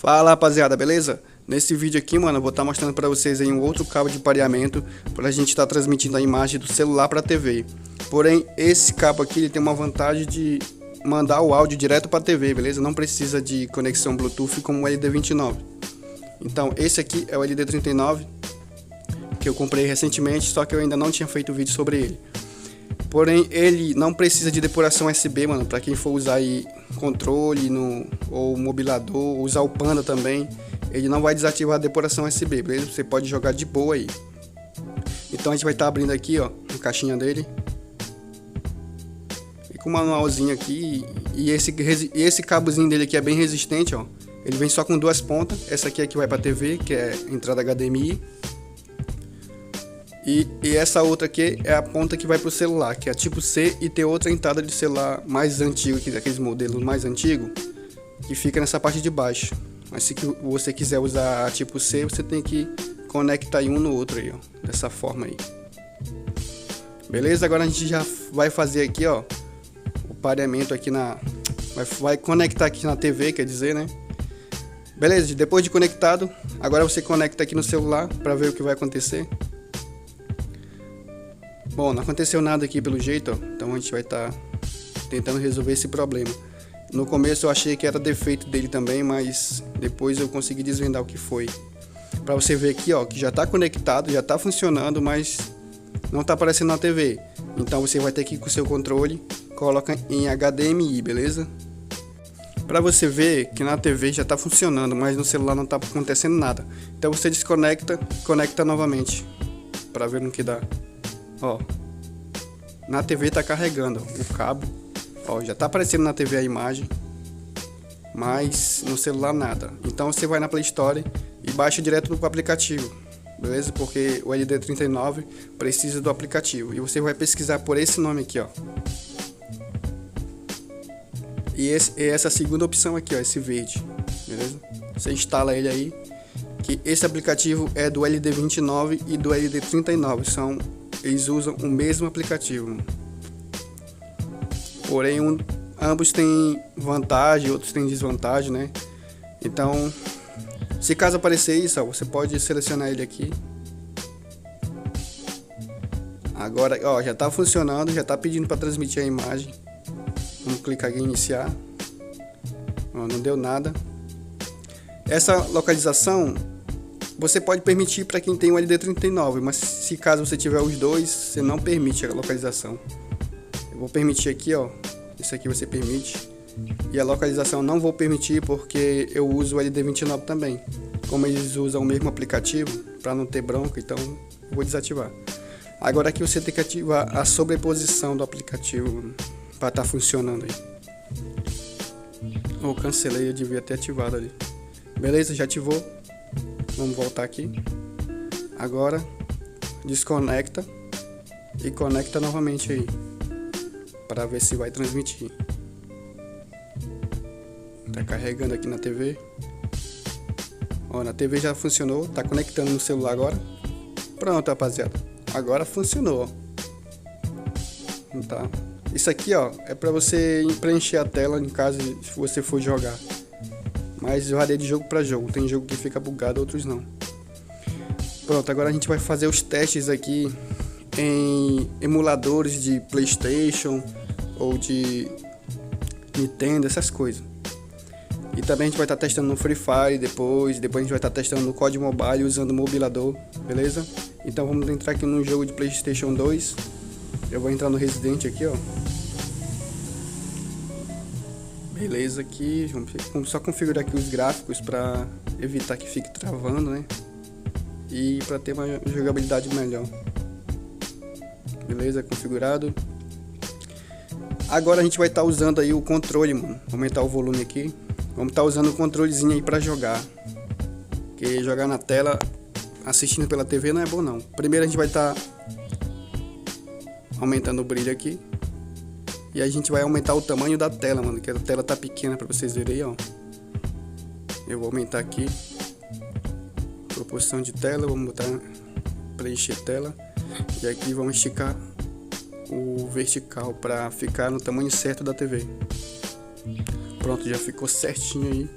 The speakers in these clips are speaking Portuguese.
Fala rapaziada, beleza? Nesse vídeo aqui, mano, eu vou estar mostrando para vocês aí um outro cabo de pareamento para a gente estar transmitindo a imagem do celular para a TV. Porém, esse cabo aqui ele tem uma vantagem de mandar o áudio direto para a TV, beleza? Não precisa de conexão Bluetooth como o LD29. Então, esse aqui é o LD39 que eu comprei recentemente, só que eu ainda não tinha feito vídeo sobre ele. Porém, ele não precisa de depuração USB, mano, para quem for usar aí controle ou mobilador, usar o Panda também, ele não vai desativar a depuração USB, beleza? Você pode jogar de boa aí. Então a gente vai estar abrindo aqui, ó, a caixinha dele. E com o manualzinho aqui, e esse cabozinho dele aqui é bem resistente, ó. Ele vem só com duas pontas, essa aqui é que vai para TV, que é entrada HDMI. E essa outra aqui é a ponta que vai para o celular, que é tipo C, e tem outra entrada de celular mais antigo, daqueles modelos mais antigos, que fica nessa parte de baixo. Mas se você quiser usar a tipo C, você tem que conectar um no outro aí, ó, dessa forma aí. Beleza? Agora a gente já vai fazer aqui, ó, o pareamento aqui vai conectar aqui na TV, quer dizer, né? Beleza? Depois de conectado, agora você conecta aqui no celular para ver o que vai acontecer. Bom, não aconteceu nada aqui pelo jeito, ó. Então a gente vai estar tentando resolver esse problema. No começo eu achei que era defeito dele também, mas depois eu consegui desvendar o que foi. Para você ver aqui, ó, que já está conectado, já está funcionando, mas não está aparecendo na TV. Então você vai ter que ir com o seu controle, coloca em HDMI, beleza? Para você ver que na TV já está funcionando, mas no celular não está acontecendo nada. Então você desconecta, conecta novamente, para ver no que dá. Ó, na TV tá carregando o cabo, ó, já tá aparecendo na TV a imagem, mas no celular nada. Então você vai na Play Store e baixa direto do aplicativo, beleza? Porque o LD39 precisa do aplicativo e você vai pesquisar por esse nome aqui, ó. E essa segunda opção aqui, ó, esse verde, beleza? Você instala ele aí, que esse aplicativo é do LD29 e do LD39, eles usam o mesmo aplicativo, porém ambos têm vantagem, outros têm desvantagem, né? Então, se caso aparecer isso, ó, você pode selecionar ele aqui. Agora, ó, já está funcionando, já está pedindo para transmitir a imagem. Vamos clicar aqui em iniciar. Ó, não deu nada. Essa localização você pode permitir para quem tem o LD39, mas se caso você tiver os dois, você não permite a localização. Eu vou permitir aqui, ó, isso aqui você permite, e a localização não vou permitir porque eu uso o LD29 também. Como eles usam o mesmo aplicativo, para não ter bronca, então eu vou desativar. Agora aqui você tem que ativar a sobreposição do aplicativo para estar funcionando aí. Eu cancelei, eu devia ter ativado ali. Beleza, já ativou. Vamos voltar aqui. Agora desconecta e conecta novamente aí para ver se vai transmitir. Tá carregando aqui na TV. Ó, na TV já funcionou, tá conectando no celular agora. Pronto, rapaziada. Agora funcionou. Tá. Isso aqui, ó, é para você preencher a tela em caso você for jogar. Mas varia de jogo para jogo. Tem jogo que fica bugado, outros não. Pronto, agora a gente vai fazer os testes aqui em emuladores de PlayStation ou de Nintendo, essas coisas. E também a gente vai estar testando no Free Fire depois a gente vai estar testando no COD Mobile usando o mobilador, beleza? Então vamos entrar aqui no jogo de PlayStation 2. Eu vou entrar no Resident aqui, ó. Beleza, aqui vamos só configurar aqui os gráficos para evitar que fique travando, né? E para ter uma jogabilidade melhor. Beleza, configurado. Agora a gente vai estar usando aí o controle, mano. Vou aumentar o volume aqui. Vamos estar usando o controlezinho aí para jogar. Porque jogar na tela assistindo pela TV não é bom não. Primeiro a gente vai estar aumentando o brilho aqui. E a gente vai aumentar o tamanho da tela, mano, que a tela tá pequena pra vocês verem aí, ó. Eu vou aumentar aqui. Proporção de tela, vamos botar preencher tela. E aqui vamos esticar o vertical pra ficar no tamanho certo da TV. Pronto, já ficou certinho aí.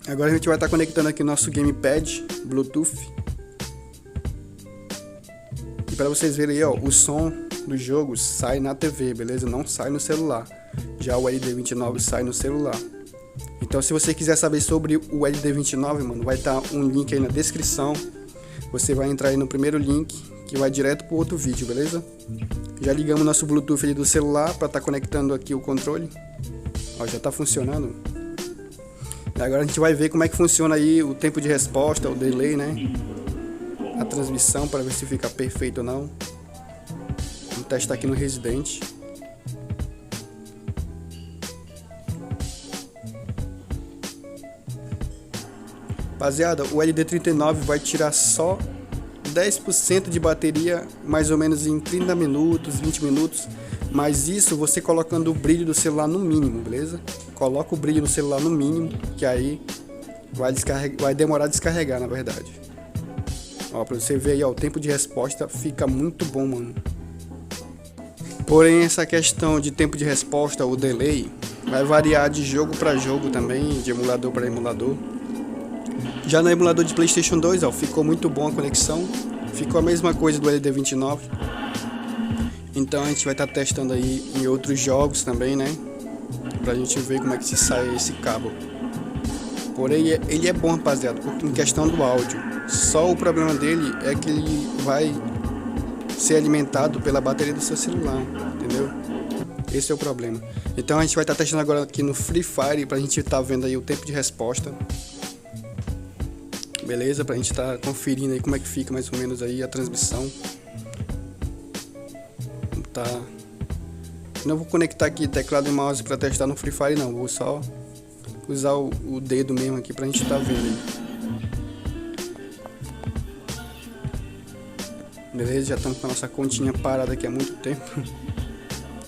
Agora a gente vai estar conectando aqui nosso gamepad Bluetooth. E para vocês verem aí, ó, o som do jogo sai na TV, beleza? Não sai no celular. Já o LD29 sai no celular. Então se você quiser saber sobre o LD29, mano, vai estar um link aí na descrição. Você vai entrar aí no primeiro link, que vai direto para o outro vídeo, beleza? Já ligamos nosso Bluetooth ali do celular para estar conectando aqui o controle. Ó, já está funcionando. E agora a gente vai ver como é que funciona aí o tempo de resposta, o delay, né? A transmissão, para ver se fica perfeito ou não. Vamos testar aqui no Resident. Rapaziada, o LD39 vai tirar só 10% de bateria, mais ou menos em 30 minutos, 20 minutos. Mas isso você colocando o brilho do celular no mínimo, beleza? Coloca o brilho no celular no mínimo, que aí vai demorar a descarregar, na verdade. Ó, pra você ver aí, ó, o tempo de resposta fica muito bom, mano. Porém, essa questão de tempo de resposta, o delay, vai variar de jogo para jogo também, de emulador para emulador. Já no emulador de PlayStation 2, ó, ficou muito bom a conexão. Ficou a mesma coisa do LD29. Então a gente vai estar testando aí em outros jogos também, né? Pra gente ver como é que se sai esse cabo. Porém, ele é bom, rapaziada, porque em questão do áudio. Só o problema dele é que ele vai ser alimentado pela bateria do seu celular, entendeu? Esse é o problema. Então a gente vai estar testando agora aqui no Free Fire pra gente estar vendo aí o tempo de resposta. Beleza? Pra gente estar conferindo aí como é que fica mais ou menos aí a transmissão. Tá. Não vou conectar aqui teclado e mouse para testar no Free Fire, não. Vou só usar o dedo mesmo aqui pra gente estar vendo aí. Beleza, já estamos com a nossa continha parada aqui há muito tempo.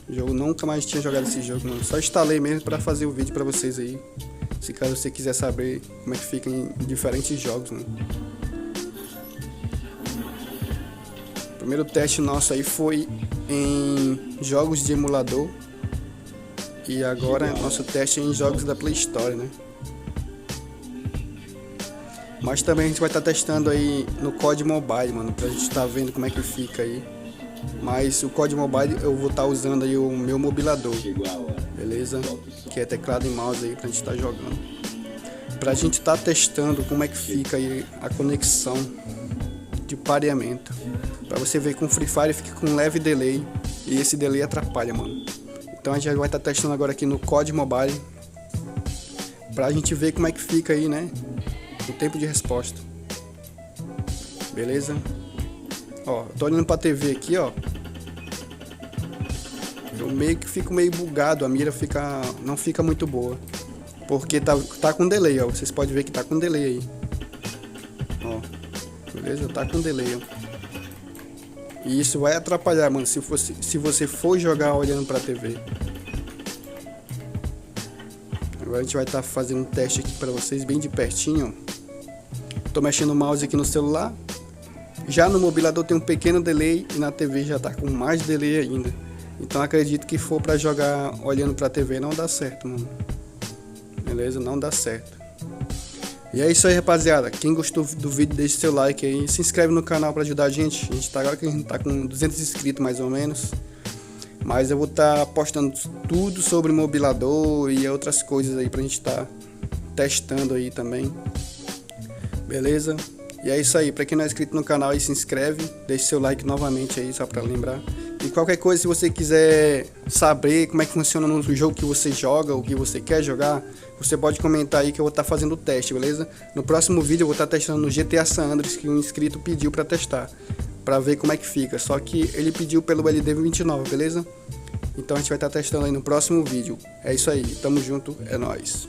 O jogo nunca mais tinha jogado esse jogo, mano. Só instalei mesmo para fazer o vídeo para vocês aí. Se caso você quiser saber como é que fica em diferentes jogos, mano. O primeiro teste nosso aí foi em jogos de emulador. E agora nosso teste é em jogos da Play Store, né? Mas também a gente vai estar testando aí no COD Mobile, mano, pra gente estar vendo como é que fica aí. Mas o COD Mobile eu vou estar usando aí o meu mobilador, beleza? Que é teclado e mouse aí pra gente estar jogando. Pra gente estar testando como é que fica aí a conexão de pareamento. Pra você ver que com Free Fire fica com um leve delay e esse delay atrapalha, mano. Então a gente vai estar testando agora aqui no COD Mobile pra gente ver como é que fica aí, né? O tempo de resposta. Beleza? Ó, tô olhando pra TV aqui, ó. Eu meio que fico meio bugado, a mira não fica muito boa. Porque tá com delay, ó. Vocês podem ver que tá com delay aí. Ó. Beleza? Tá com delay, ó. E isso vai atrapalhar, mano, se você for jogar olhando pra TV. Agora a gente vai estar fazendo um teste aqui pra vocês bem de pertinho, ó. Tô mexendo o mouse aqui no celular. Já no mobilador tem um pequeno delay e na TV já tá com mais delay ainda. Então acredito que for pra jogar olhando pra TV não dá certo, mano. Beleza? Não dá certo. E é isso aí, rapaziada. Quem gostou do vídeo, deixa seu like aí. Se inscreve no canal pra ajudar a gente. Agora que a gente tá com 200 inscritos mais ou menos. Mas eu vou estar postando tudo sobre mobilador e outras coisas aí pra gente estar testando aí também. Beleza? E é isso aí. Pra quem não é inscrito no canal aí, se inscreve. Deixa seu like novamente aí, só pra lembrar. E qualquer coisa, se você quiser saber como é que funciona no jogo que você joga, o que você quer jogar, você pode comentar aí que eu vou estar fazendo o teste, beleza? No próximo vídeo eu vou estar testando no GTA San Andreas, que um inscrito pediu pra testar, pra ver como é que fica. Só que ele pediu pelo LD29, beleza? Então a gente vai estar testando aí no próximo vídeo. É isso aí, tamo junto, é nóis.